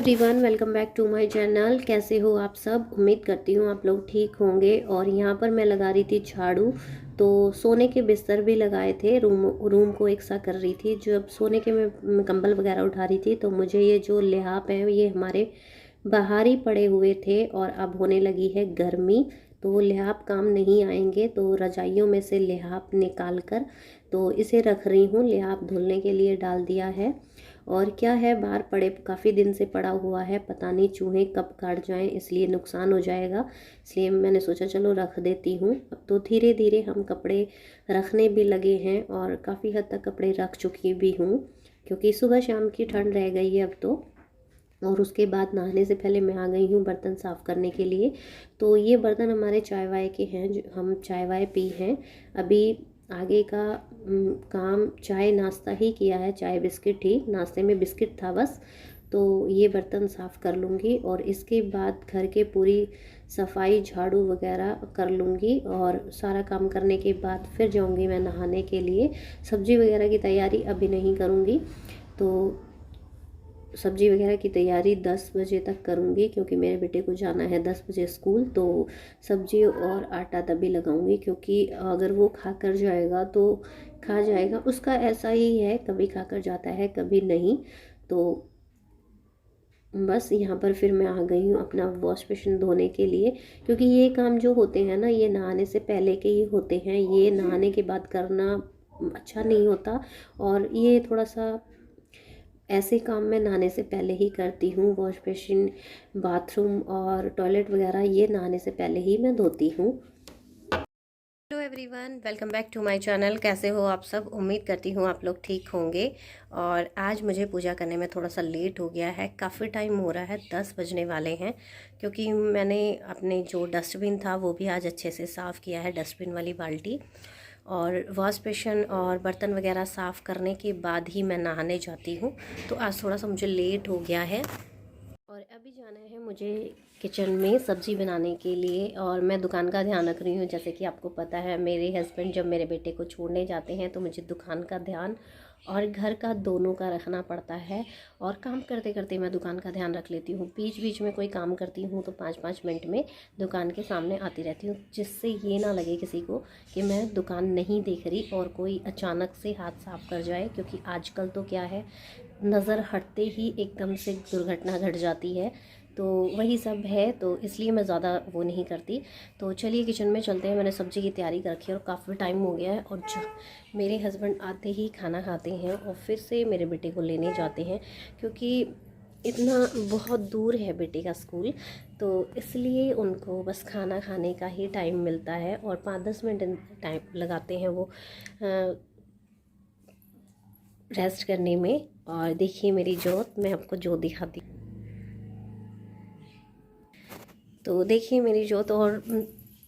Everyone, welcome back to my channel. कैसे हो आप सब? उम्मीद करती हूँ आप लोग ठीक होंगे। और यहाँ पर मैं लगा रही थी झाड़ू, तो सोने के बिस्तर भी लगाए थे, रूम को एक सा कर रही थी। जब सोने के मैं कंबल वगैरह उठा रही थी तो मुझे ये जो लिहाफ है ये हमारे बाहर ही पड़े हुए थे और अब होने लगी है गर्मी, तो वो लिहाफ काम नहीं आएंगे। तो रजाइयों में से लिहाफ निकाल कर तो इसे रख रही हूँ, लिहाफ धुलने के लिए डाल दिया है। और क्या है, बाहर पड़े काफ़ी दिन से पड़ा हुआ है, पता नहीं चूहे कब काट जाएं, इसलिए नुकसान हो जाएगा। इसलिए मैंने सोचा चलो रख देती हूँ। अब तो धीरे धीरे हम कपड़े रखने भी लगे हैं और काफ़ी हद तक कपड़े रख चुकी भी हूँ, क्योंकि सुबह शाम की ठंड रह गई है अब तो। और उसके बाद नहाने से पहले मैं आ गई हूँ बर्तन साफ़ करने के लिए। तो ये बर्तन हमारे चाय वाय के हैं, जो हम चाय वाय पी हैं। अभी आगे का काम चाय नाश्ता ही किया है, चाय बिस्किट ही, नाश्ते में बिस्किट था बस। तो ये बर्तन साफ़ कर लूँगी और इसके बाद घर के पूरी सफाई झाड़ू वगैरह कर लूँगी। और सारा काम करने के बाद फिर जाऊँगी मैं नहाने के लिए। सब्ज़ी वगैरह की तैयारी अभी नहीं करूँगी, तो सब्ज़ी वगैरह की तैयारी 10 बजे तक करूँगी, क्योंकि मेरे बेटे को जाना है 10 बजे स्कूल। तो सब्ज़ी और आटा तभी लगाऊँगी, क्योंकि अगर वो खा कर जाएगा तो खा जाएगा, उसका ऐसा ही है, कभी खा कर जाता है कभी नहीं। तो बस यहाँ पर फिर मैं आ गई हूँ अपना वॉश बेसिन धोने के लिए, क्योंकि ये काम जो होते हैं ना, ये नहाने से पहले के ही होते हैं, ये नहाने के बाद करना अच्छा नहीं होता। और ये थोड़ा सा ऐसे काम मैं नहाने से पहले ही करती हूँ। वॉश बेसिन, बाथरूम और टॉयलेट वगैरह ये नहाने से पहले ही मैं धोती हूँ। Hello everyone, welcome back to my channel. कैसे हो आप सब? उम्मीद करती हूँ आप लोग ठीक होंगे। और आज मुझे पूजा करने में थोड़ा सा लेट हो गया है, काफ़ी टाइम हो रहा है, 10 बजने वाले हैं। क्योंकि मैंने अपने जो डस्टबिन था वो भी आज अच्छे से साफ़ किया है, डस्टबिन वाली बाल्टी। और वॉश बेसिन और बर्तन वगैरह साफ़ करने के बाद ही मैं नहाने जाती हूँ। तो आज थोड़ा सा मुझे लेट हो गया है। और अभी जाना है मुझे किचन में सब्ज़ी बनाने के लिए, और मैं दुकान का ध्यान रख रही हूँ। जैसे कि आपको पता है, मेरे हस्बैंड जब मेरे बेटे को छोड़ने जाते हैं तो मुझे दुकान का ध्यान और घर का दोनों का रखना पड़ता है। और काम करते करते मैं दुकान का ध्यान रख लेती हूँ। बीच बीच में कोई काम करती हूँ तो 5-5 मिनट में दुकान के सामने आती रहती हूँ, जिससे ये ना लगे किसी को कि मैं दुकान नहीं देख रही और कोई अचानक से हाथ साफ कर जाए। क्योंकि आजकल तो क्या है, नज़र हटते ही एकदम से दुर्घटना घट जाती है, तो वही सब है। तो इसलिए मैं ज़्यादा वो नहीं करती। तो चलिए किचन में चलते हैं। मैंने सब्ज़ी की तैयारी कर रखी है और काफ़ी टाइम हो गया है। और जो मेरे हस्बैंड आते ही खाना खाते हैं और फिर से मेरे बेटे को लेने जाते हैं, क्योंकि इतना बहुत दूर है बेटे का स्कूल, तो इसलिए उनको बस खाना खाने का ही टाइम मिलता है। और 5-10 मिनट टाइम लगाते हैं वो रेस्ट करने में। और देखिए मेरी जोत, मैं आपको जोत दिखाती। तो देखिए मेरी जोत। और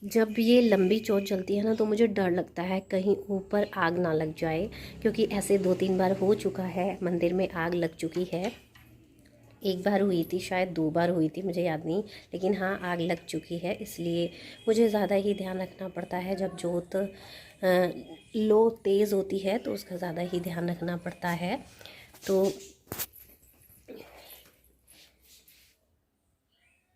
जब ये लंबी जोत चलती है ना, तो मुझे डर लगता है कहीं ऊपर आग ना लग जाए, क्योंकि ऐसे 2-3 बार हो चुका है, मंदिर में आग लग चुकी है। एक बार हुई थी, शायद 2 बार हुई थी, मुझे याद नहीं, लेकिन हाँ आग लग चुकी है। इसलिए मुझे ज़्यादा ही ध्यान रखना पड़ता है। जब जोत लो तेज़ होती है तो उसका ज़्यादा ही ध्यान रखना पड़ता है। तो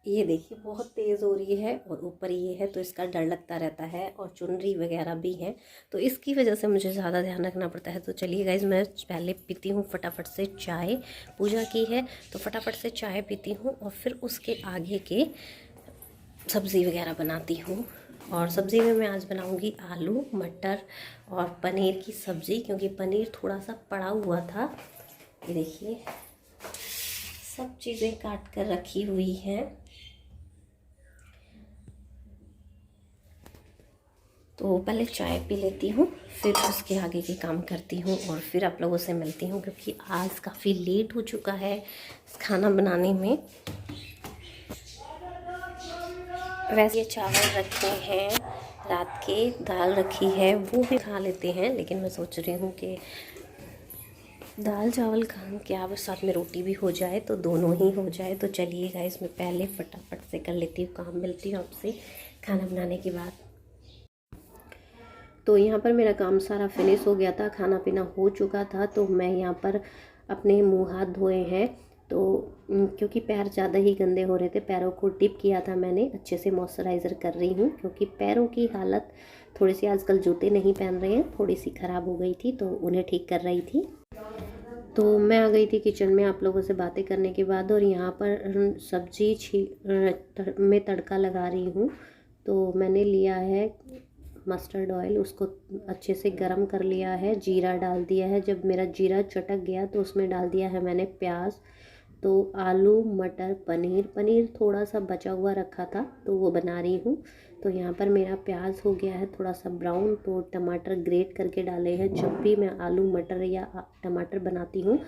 ये देखिए बहुत तेज़ हो रही है और ऊपर ये है, तो इसका डर लगता रहता है। और चुनरी वगैरह भी है, तो इसकी वजह से मुझे ज़्यादा ध्यान रखना पड़ता है। तो चलिए गाइज, मैं पहले पीती हूँ फटाफट से चाय। पूजा की है तो फटाफट से चाय पीती हूँ और फिर उसके आगे के सब्ज़ी वगैरह बनाती हूँ। और सब्ज़ी में मैं आज बनाऊँगी आलू मटर और पनीर की सब्ज़ी, क्योंकि पनीर थोड़ा सा पड़ा हुआ था। ये देखिए सब चीज़ें काट कर रखी हुई हैं। तो पहले चाय पी लेती हूँ, फिर उसके आगे के काम करती हूँ और फिर आप लोगों से मिलती हूँ, क्योंकि आज काफ़ी लेट हो चुका है खाना बनाने में। वैसे ये चावल रखे हैं, रात के दाल रखी है, वो भी खा लेते हैं। लेकिन मैं सोच रही हूँ कि दाल चावल खा क्या, बस साथ में रोटी भी हो जाए तो दोनों ही हो जाए। तो चलिए गाइस, मैं पहले फटाफट से कर लेती हूँ काम, मिलती हूँ आपसे खाना बनाने के बाद। तो यहाँ पर मेरा काम सारा फिनिश हो गया था, खाना पीना हो चुका था। तो मैं यहाँ पर अपने मुंह हाथ धोए हैं तो क्योंकि पैर ज़्यादा ही गंदे हो रहे थे, पैरों को डिप किया था मैंने, अच्छे से मॉइस्चराइज़र कर रही हूँ क्योंकि पैरों की हालत थोड़ी सी, आजकल जूते नहीं पहन रहे हैं, थोड़ी सी ख़राब हो गई थी तो उन्हें ठीक कर रही थी। तो मैं आ गई थी किचन में आप लोगों से बातें करने के बाद, और यहाँ पर सब्जी में तड़का लगा रही हूँ। तो मैंने लिया है मस्टर्ड ऑयल, उसको अच्छे से गरम कर लिया है, जीरा डाल दिया है। जब मेरा जीरा चटक गया तो उसमें डाल दिया है मैंने प्याज। तो आलू मटर पनीर थोड़ा सा बचा हुआ रखा था तो वो बना रही हूँ। तो यहाँ पर मेरा प्याज हो गया है थोड़ा सा ब्राउन, तो टमाटर ग्रेट करके डाले हैं। जब भी मैं आलू मटर या टमाटर बनाती हूँ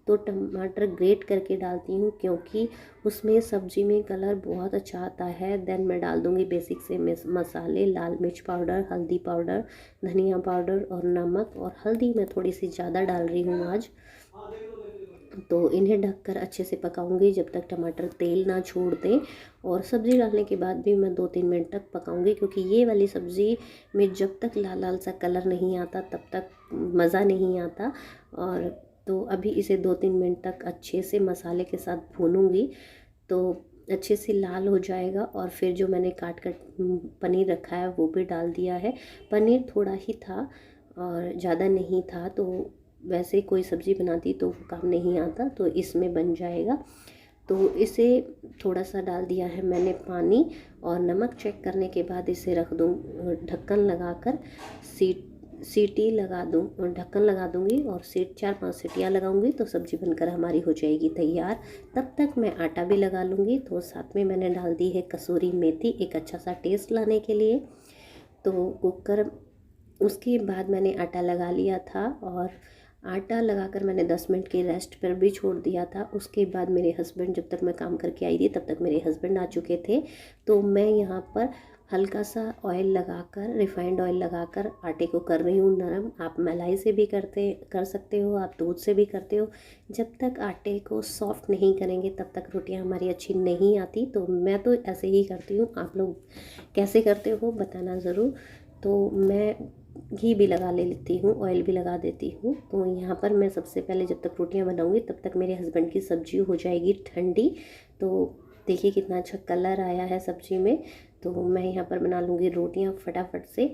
तो टमाटर ग्रेट करके डालती हूँ क्योंकि उसमें सब्जी में कलर बहुत अच्छा आता है। देन मैं डाल दूँगी बेसिक से मसाले, लाल मिर्च पाउडर, हल्दी पाउडर, धनिया पाउडर और नमक, और हल्दी मैं थोड़ी सी ज़्यादा डाल रही हूँ आज। तो इन्हें ढककर अच्छे से पकाऊंगी जब तक टमाटर तेल ना छोड़ दें। और सब्ज़ी डालने के बाद भी मैं 2-3 मिनट तक पकाऊंगी क्योंकि ये वाली सब्ज़ी में जब तक लाल लाल सा कलर नहीं आता तब तक मज़ा नहीं आता। और तो अभी इसे 2-3 मिनट तक अच्छे से मसाले के साथ भूनूंगी तो अच्छे से लाल हो जाएगा। और फिर जो मैंने काट कर पनीर रखा है वो भी डाल दिया है। पनीर थोड़ा ही था और ज़्यादा नहीं था, तो वैसे कोई सब्ज़ी बनाती तो वो काम नहीं आता, तो इसमें बन जाएगा। तो इसे थोड़ा सा डाल दिया है मैंने पानी, और नमक चेक करने के बाद इसे रख दूँ ढक्कन लगाकर। सीटी लगा दूँ, ढक्कन लगा दूँगी और 4-5 सीटियाँ लगाऊंगी तो सब्ज़ी बनकर हमारी हो जाएगी तैयार। तब तक मैं आटा भी लगा लूँगी। तो साथ में मैंने डाल दी है कसूरी मेथी, एक अच्छा सा टेस्ट लाने के लिए। तो कुकर, उसके बाद मैंने आटा लगा लिया था और आटा लगाकर मैंने 10 मिनट के रेस्ट पर भी छोड़ दिया था। उसके बाद मेरे हस्बैंड, जब तक मैं काम करके आई थी तब तक मेरे हस्बैंड आ चुके थे। तो मैं यहाँ पर हल्का सा ऑयल लगाकर, रिफाइंड ऑयल लगाकर आटे को कर रही हूँ नरम। आप मलाई से भी कर सकते हो, आप दूध से भी करते हो। जब तक आटे को सॉफ्ट नहीं करेंगे तब तक रोटियाँ हमारी अच्छी नहीं आती। तो मैं तो ऐसे ही करती हूँ, आप लोग कैसे करते हो बताना ज़रूर। तो मैं घी भी लगा लेती हूँ, ऑयल भी लगा देती हूँ। तो यहाँ पर मैं सबसे पहले जब तक रोटियाँ बनाऊँगी तब तक मेरे हस्बैंड की सब्ज़ी हो जाएगी ठंडी। तो देखिए कितना अच्छा कलर आया है सब्ज़ी में। तो मैं यहाँ पर बना लूँगी रोटियाँ फटाफट से।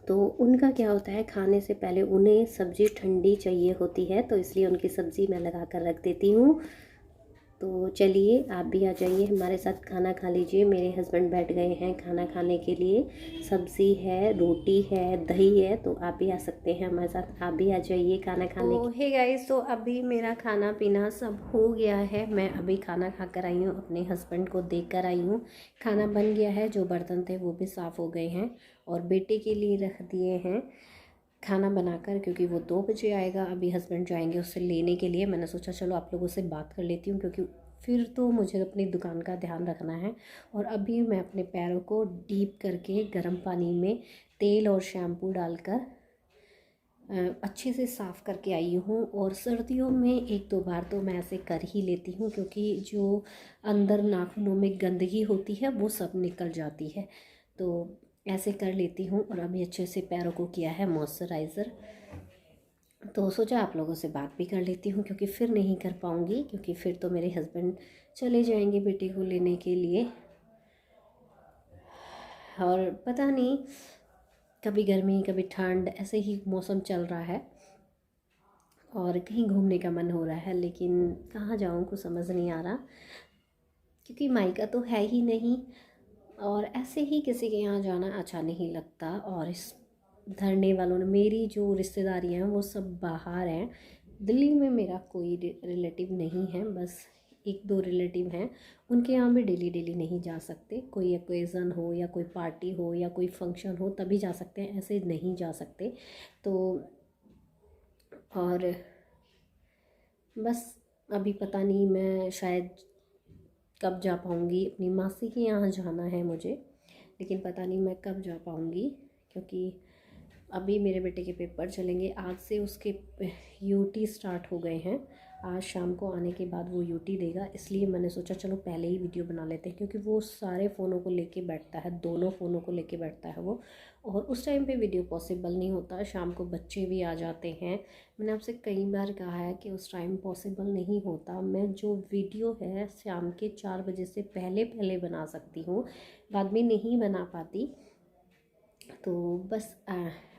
तो उनका क्या होता है, खाने से पहले उन्हें सब्ज़ी ठंडी चाहिए होती है, तो इसलिए उनकी सब्ज़ी मैं लगा कर रख देती हूँ। तो चलिए आप भी आ जाइए हमारे साथ, खाना खा लीजिए। मेरे हस्बैंड बैठ गए हैं खाना खाने के लिए। सब्ज़ी है, रोटी है, दही है, तो आप भी आ सकते हैं हमारे साथ, आप भी आ जाइए खाना खाने। तो हे गाइस, तो अभी मेरा खाना पीना सब हो गया है। मैं अभी खाना खा कर आई हूँ, अपने हस्बैंड को देख कर आई हूँ। खाना बन गया है, जो बर्तन थे वो भी साफ़ हो गए हैं और बेटे के लिए रख दिए हैं खाना बनाकर, क्योंकि वो 2 बजे आएगा। अभी हस्बैंड जाएंगे उससे लेने के लिए। मैंने सोचा चलो आप लोगों से बात कर लेती हूँ क्योंकि फिर तो मुझे अपनी दुकान का ध्यान रखना है। और अभी मैं अपने पैरों को डीप करके गर्म पानी में तेल और शैम्पू डालकर अच्छे से साफ़ करके आई हूँ। और सर्दियों में 1-2 बार तो मैं ऐसे कर ही लेती हूँ क्योंकि जो अंदर नाखूनों में गंदगी होती है वो सब निकल जाती है। तो ऐसे कर लेती हूँ। और अभी अच्छे से पैरों को किया है मॉइस्चराइज़र। तो सोचा आप लोगों से बात भी कर लेती हूँ क्योंकि फिर नहीं कर पाऊँगी, क्योंकि फिर तो मेरे हस्बैंड चले जाएंगे बेटे को लेने के लिए। और पता नहीं, कभी गर्मी कभी ठंड, ऐसे ही मौसम चल रहा है और कहीं घूमने का मन हो रहा है, लेकिन कहाँ जाऊँ कुछ समझ नहीं आ रहा क्योंकि मायका तो है ही नहीं। और ऐसे ही किसी के यहाँ जाना अच्छा नहीं लगता। और इस धरने वालों ने, मेरी जो रिश्तेदारी हैं वो सब बाहर हैं। दिल्ली में मेरा कोई रिलेटिव नहीं है, बस 1-2 रिलेटिव हैं। उनके यहाँ भी डेली डेली नहीं जा सकते। कोई ओकेज़न हो या कोई पार्टी हो या कोई फंक्शन हो तभी जा सकते हैं, ऐसे नहीं जा सकते। तो और बस अभी पता नहीं, मैं शायद कब जा पाऊँगी। अपनी मासी के यहाँ जाना है मुझे, लेकिन पता नहीं मैं कब जा पाऊँगी क्योंकि अभी मेरे बेटे के पेपर चलेंगे। आज से उसके यूटी स्टार्ट हो गए हैं आज शाम को आने के बाद वो यूटी देगा, इसलिए मैंने सोचा चलो पहले ही वीडियो बना लेते हैं, क्योंकि वो सारे फ़ोनों को लेके बैठता है, दोनों फ़ोनों को लेके बैठता है वो, और उस टाइम पे वीडियो पॉसिबल नहीं होता। शाम को बच्चे भी आ जाते हैं। मैंने आपसे कई बार कहा है कि उस टाइम पॉसिबल नहीं होता। मैं जो वीडियो है शाम के 4 बजे से पहले पहले बना सकती हूँ, बाद में नहीं बना पाती। तो बस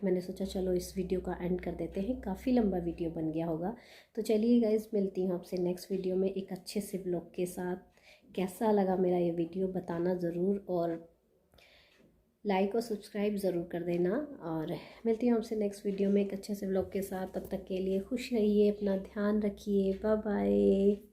मैंने सोचा चलो इस वीडियो का एंड कर देते हैं, काफ़ी लंबा वीडियो बन गया होगा। तो चलिए गाइस, मिलती हूँ आपसे नेक्स्ट वीडियो में एक अच्छे से व्लॉग के साथ। कैसा लगा मेरा ये वीडियो बताना ज़रूर, और लाइक और सब्सक्राइब ज़रूर कर देना। और मिलती हूँ आपसे नेक्स्ट वीडियो में एक अच्छे से व्लॉग के साथ। तब तक के लिए खुश रहिए, अपना ध्यान रखिए, बाय बाय।